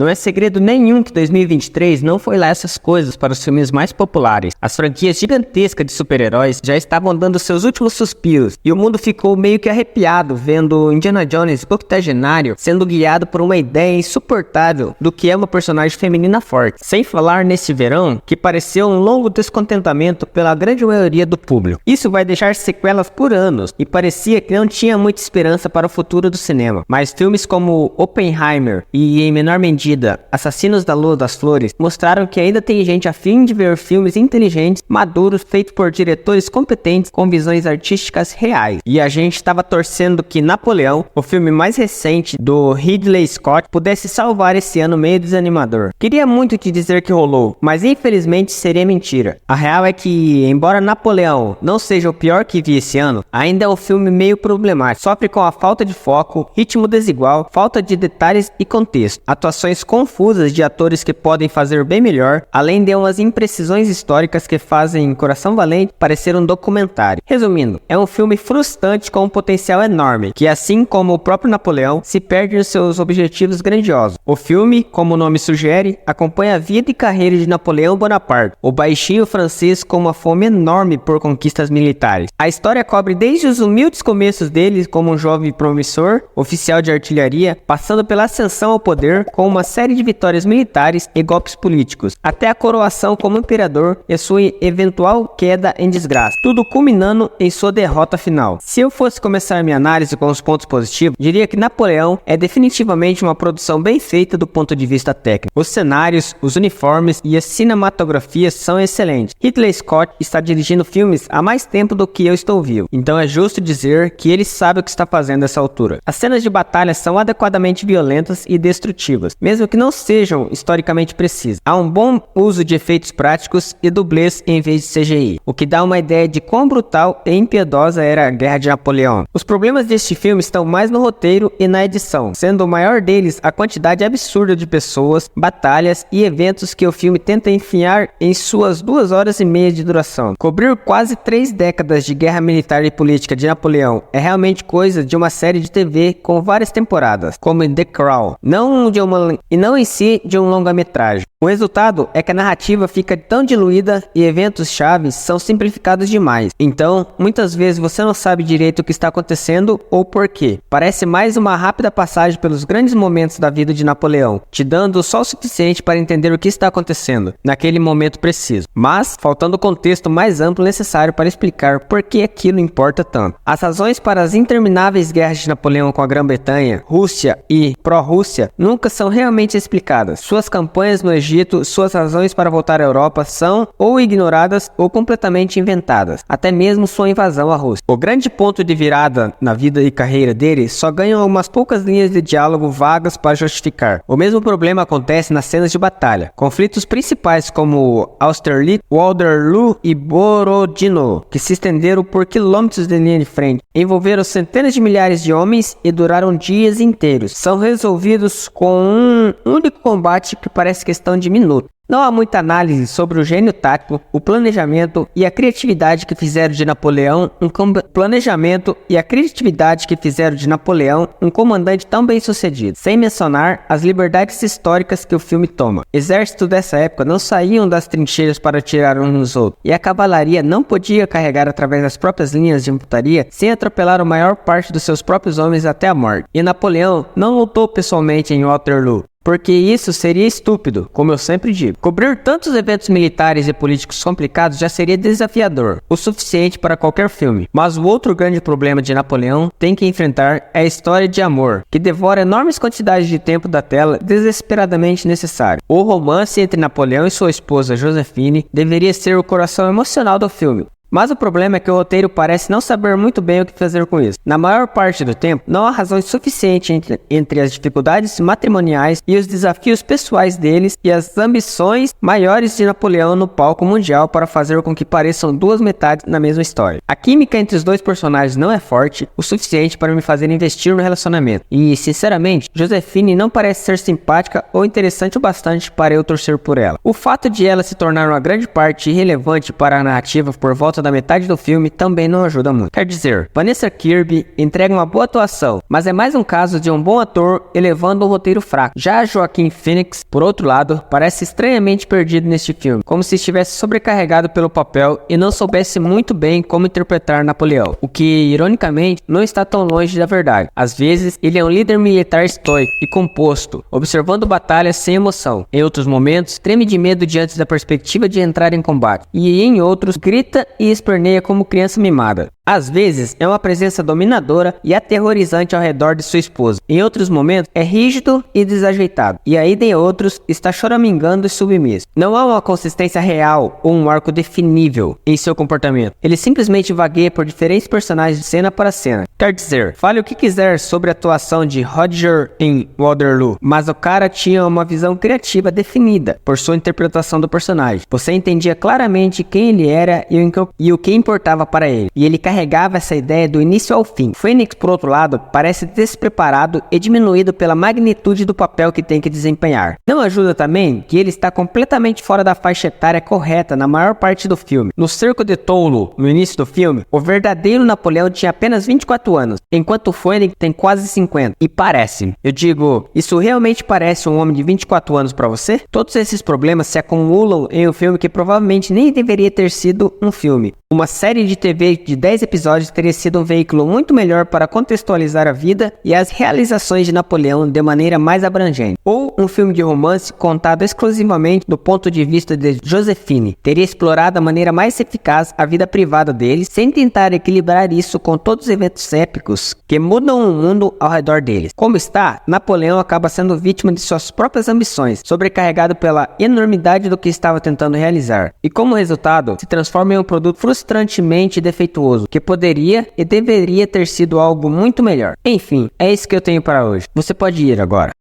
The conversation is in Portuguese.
Não é segredo nenhum que 2023 não foi lá essas coisas para os filmes mais populares. As franquias gigantescas de super-heróis já estavam dando seus últimos suspiros, e o mundo ficou meio que arrepiado vendo Indiana Jones octogenário sendo guiado por uma ideia insuportável do que é uma personagem feminina forte. Sem falar nesse verão, que pareceu um longo descontentamento pela grande maioria do público. Isso vai deixar sequelas por anos, e parecia que não tinha muita esperança para o futuro do cinema. Mas filmes como Oppenheimer e, em menor medida, Assassinos da Lua das Flores mostraram que ainda tem gente a fim de ver filmes inteligentes, maduros, feitos por diretores competentes com visões artísticas reais. E a gente estava torcendo que Napoleão, o filme mais recente do Ridley Scott, pudesse salvar esse ano meio desanimador. Queria muito te dizer que rolou, mas infelizmente seria mentira. A real é que, embora Napoleão não seja o pior que vi esse ano, ainda é um filme meio problemático. Sofre com a falta de foco, ritmo desigual, falta de detalhes e contexto, atuações confusas de atores que podem fazer bem melhor, além de umas imprecisões históricas que fazem Coração Valente parecer um documentário. Resumindo, é um filme frustrante com um potencial enorme, que assim como o próprio Napoleão, se perde nos seus objetivos grandiosos. O filme, como o nome sugere, acompanha a vida e carreira de Napoleão Bonaparte, o baixinho francês com uma fome enorme por conquistas militares. A história cobre desde os humildes começos dele como um jovem promissor, oficial de artilharia, passando pela ascensão ao poder com uma série de vitórias militares e golpes políticos, até a coroação como imperador e sua eventual queda em desgraça, tudo culminando em sua derrota final. Se eu fosse começar minha análise com os pontos positivos, diria que Napoleão é definitivamente uma produção bem feita do ponto de vista técnico. Os cenários, os uniformes e a cinematografia são excelentes. Ridley Scott está dirigindo filmes há mais tempo do que eu estou vivo, então é justo dizer que ele sabe o que está fazendo nessa altura. As cenas de batalha são adequadamente violentas e destrutivas, mesmo que não sejam historicamente precisas. Há um bom uso de efeitos práticos e dublês em vez de CGI, o que dá uma ideia de quão brutal e impiedosa era a Guerra de Napoleão. Os problemas deste filme estão mais no roteiro e na edição, sendo o maior deles a quantidade absurda de pessoas, batalhas e eventos que o filme tenta enfiar em suas 2 horas e meia de duração. Cobrir quase 3 décadas de guerra militar e política de Napoleão é realmente coisa de uma série de TV com várias temporadas, como The Crown, não em si de um longa-metragem. O resultado é que a narrativa fica tão diluída e eventos chaves são simplificados demais. Então, muitas vezes você não sabe direito o que está acontecendo ou porquê. Parece mais uma rápida passagem pelos grandes momentos da vida de Napoleão, te dando só o suficiente para entender o que está acontecendo naquele momento preciso, mas faltando o contexto mais amplo necessário para explicar por que aquilo importa tanto. As razões para as intermináveis guerras de Napoleão com a Grã-Bretanha, Rússia e pró-Rússia nunca são realmente explicadas. Suas campanhas no Egito, suas razões para voltar à Europa são ou ignoradas ou completamente inventadas, até mesmo sua invasão à Rússia. O grande ponto de virada na vida e carreira dele só ganham algumas poucas linhas de diálogo vagas para justificar. O mesmo problema acontece nas cenas de batalha. Conflitos principais como Austerlitz, Waterloo e Borodino, que se estenderam por quilômetros de linha de frente, envolveram centenas de milhares de homens e duraram dias inteiros, são resolvidos com um único combate que parece questão de minutos. Não há muita análise sobre o gênio tático, o planejamento e a criatividade que fizeram de Napoleão um comandante tão bem sucedido, sem mencionar as liberdades históricas que o filme toma. Exércitos dessa época não saíam das trincheiras para atirar uns nos outros, e a cavalaria não podia carregar através das próprias linhas de infantaria sem atropelar a maior parte dos seus próprios homens até a morte. E Napoleão não lutou pessoalmente em Waterloo, porque isso seria estúpido, como eu sempre digo. Cobrir tantos eventos militares e políticos complicados já seria desafiador, o suficiente para qualquer filme. Mas o outro grande problema de Napoleão tem que enfrentar é a história de amor, que devora enormes quantidades de tempo da tela desesperadamente necessário. O romance entre Napoleão e sua esposa Josephine deveria ser o coração emocional do filme. Mas o problema é que o roteiro parece não saber muito bem o que fazer com isso. Na maior parte do tempo, não há razões suficientes entre as dificuldades matrimoniais e os desafios pessoais deles e as ambições maiores de Napoleão no palco mundial para fazer com que pareçam 2 metades na mesma história. A química entre os 2 personagens não é forte o suficiente para me fazer investir no relacionamento. E, sinceramente, Josephine não parece ser simpática ou interessante o bastante para eu torcer por ela. O fato de ela se tornar uma grande parte irrelevante para a narrativa por volta volta da metade do filme também não ajuda muito. Quer dizer, Vanessa Kirby entrega uma boa atuação, mas é mais um caso de um bom ator elevando um roteiro fraco. Já Joaquin Phoenix, por outro lado, parece estranhamente perdido neste filme, como se estivesse sobrecarregado pelo papel e não soubesse muito bem como interpretar Napoleão, o que, ironicamente, não está tão longe da verdade. Às vezes, ele é um líder militar estoico e composto, observando batalhas sem emoção. Em outros momentos, treme de medo diante da perspectiva de entrar em combate, e em outros, grita e esperneia como criança mimada. Às vezes, é uma presença dominadora e aterrorizante ao redor de sua esposa. Em outros momentos, é rígido e desajeitado. E ainda em outros, está choramingando e submisso. Não há uma consistência real ou um arco definível em seu comportamento. Ele simplesmente vagueia por diferentes personagens de cena para cena. Quer dizer, fale o que quiser sobre a atuação de Roger em Waterloo, mas o cara tinha uma visão criativa definida por sua interpretação do personagem. Você entendia claramente quem ele era e o que importava para ele. E ele carregava essa ideia do início ao fim. Phoenix, por outro lado, parece despreparado e diminuído pela magnitude do papel que tem que desempenhar. Não ajuda também que ele está completamente fora da faixa etária correta na maior parte do filme. No Cerco de Tolo, no início do filme, o verdadeiro Napoleão tinha apenas 24 anos, enquanto o Phoenix tem quase 50. E parece, eu digo, isso realmente parece um homem de 24 anos para você? Todos esses problemas se acumulam em um filme que provavelmente nem deveria ter sido um filme. Uma série de TV de 10 episódios teria sido um veículo muito melhor para contextualizar a vida e as realizações de Napoleão de maneira mais abrangente. Ou um filme de romance contado exclusivamente do ponto de vista de Josephine teria explorado da maneira mais eficaz a vida privada dele, sem tentar equilibrar isso com todos os eventos épicos que mudam o mundo ao redor deles. Como está, Napoleão acaba sendo vítima de suas próprias ambições, sobrecarregado pela enormidade do que estava tentando realizar, e como resultado, se transforma em um produto frustrantemente defeituoso, que poderia e deveria ter sido algo muito melhor. Enfim, é isso que eu tenho para hoje. Você pode ir agora.